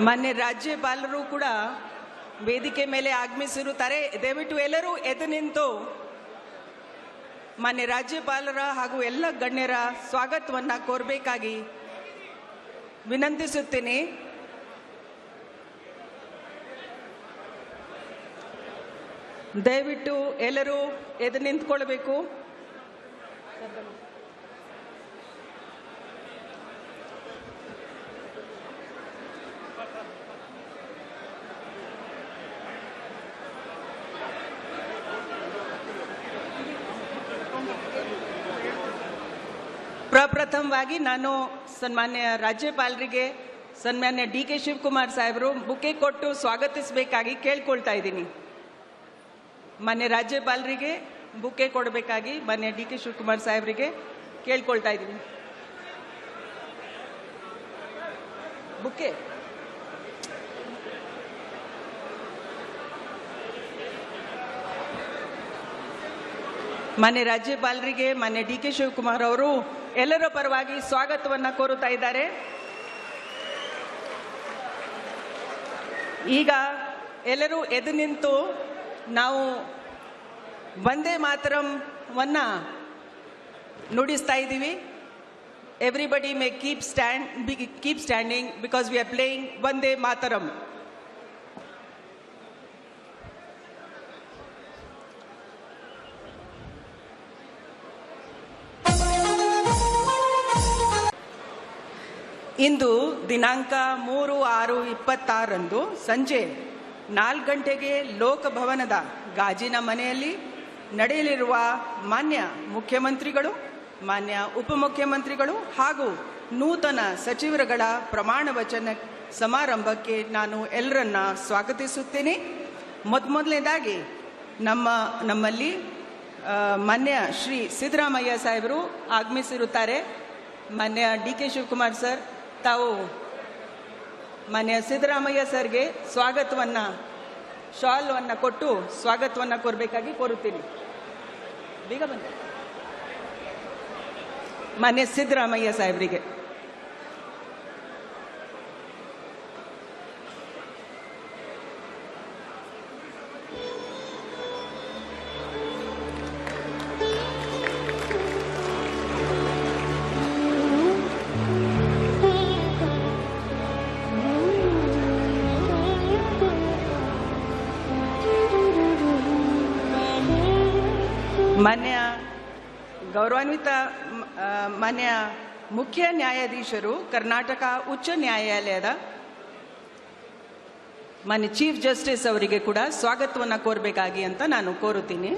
ಮಾನ್ಯ ರಾಜ್ಯಪಾಲರು ಕೂಡ ವೇದಿಕೆ ಮೇಲೆ ಆಗಮಿಸಿರುತ್ತಾರೆ. ದಯವಿಟ್ಟು ಎಲ್ಲರೂ ಎದ್ದು ನಿಂತು ಮಾನ್ಯ ರಾಜ್ಯಪಾಲರ ಹಾಗೂ ಎಲ್ಲ ಗಣ್ಯರ ಸ್ವಾಗತವನ್ನು ಕೋರಬೇಕಾಗಿ ವಿನಂತಿಸುತ್ತೇನೆ. ದಯವಿಟ್ಟು ಎಲ್ಲರೂ ಎದ್ದು ನಿಂತ್ಕೊಳ್ಬೇಕು. ಪ್ರಪ್ರಥಮವಾಗಿ ನಾನು ಸನ್ಮಾನ್ಯ ರಾಜ್ಯಪಾಲರಿಗೆ ಸನ್ಮಾನ್ಯ ಡಿ ಕೆ ಶಿವಕುಮಾರ್ ಸಾಹೇಬರು ಬುಕ್ಕೆ ಕೊಟ್ಟು ಸ್ವಾಗತಿಸಬೇಕಾಗಿ ಕೇಳ್ಕೊಳ್ತಾ ಇದ್ದೀನಿ. ಮಾನ್ಯ ರಾಜ್ಯಪಾಲರಿಗೆ ಬುಕ್ಕೆ ಕೊಡಬೇಕಾಗಿ ಮಾನ್ಯ ಡಿ ಕೆ ಶಿವಕುಮಾರ್ ಸಾಹೇಬರಿಗೆ ಕೇಳ್ಕೊಳ್ತಾ ಇದ್ದೀನಿ. ಬುಕ್ಕೆ ಮಾನ್ಯ ರಾಜ್ಯಪಾಲರಿಗೆ ಮಾನ್ಯ ಡಿ ಕೆ ಶಿವಕುಮಾರ್ ಅವರು ಎಲ್ಲರ ಪರವಾಗಿ ಸ್ವಾಗತವನ್ನು ಕೋರುತ್ತಾ ಇದ್ದಾರೆ. ಈಗ ಎಲ್ಲರೂ ಎದ್ದು ನಿಂತು ನಾವು ವಂದೇ ಮಾತರಂ ನುಡಿಸ್ತಾ ಇದ್ದೀವಿ. Everybody May keep standing because we are playing Vande Mataram. ಇಂದು ದಿನಾಂಕ 3/6/26 ಸಂಜೆ 4 ಗಂಟೆಗೆ ಲೋಕಭವನದ ಗಾಜಿನ ಮನೆಯಲ್ಲಿ ನಡೆಯಲಿರುವ ಮಾನ್ಯ ಮುಖ್ಯಮಂತ್ರಿಗಳು, ಮಾನ್ಯ ಉಪಮುಖ್ಯಮಂತ್ರಿಗಳು ಹಾಗೂ ನೂತನ ಸಚಿವರುಗಳ ಪ್ರಮಾಣ ವಚನ ಸಮಾರಂಭಕ್ಕೆ ನಾನು ಎಲ್ಲರನ್ನ ಸ್ವಾಗತಿಸುತ್ತೇನೆ. ಮೊದಲನೇದಾಗಿ ನಮ್ಮಲ್ಲಿ ಮಾನ್ಯ ಶ್ರೀ ಸಿದ್ದರಾಮಯ್ಯ ಸಾಹೇಬರು ಆಗಮಿಸಿರುತ್ತಾರೆ. ಮಾನ್ಯ ಡಿ ಕೆ ಶಿವಕುಮಾರ್ ಸರ್, ತಾವು ಮಾನ್ಯ ಸಿದ್ದರಾಮಯ್ಯ ಸರ್ಗೆ ಶಾಲ್ವನ್ನು ಕೊಟ್ಟು ಸ್ವಾಗತವನ್ನು ಕೋರಬೇಕಾಗಿ ಕೋರುತ್ತೀನಿ. ಬೇಗ ಬನ್ನಿ. ಮಾನ್ಯ ಸಿದ್ದರಾಮಯ್ಯ ಸಾಹೇಬರಿಗೆ ಗೌರವಾನ್ವಿತ ಮಾನ್ಯ ಮುಖ್ಯ ನ್ಯಾಯಾಧೀಶರು, ಕರ್ನಾಟಕ ಉಚ್ಚ ನ್ಯಾಯಾಲಯದ ಮಾನ್ಯ ಚೀಫ್ ಜಸ್ಟಿಸ್ ಅವರಿಗೆ ಕೂಡ ಸ್ವಾಗತವನ್ನು ಕೋರಬೇಕಾಗಿ ಅಂತ ನಾನು ಕೋರುತ್ತೀನಿ.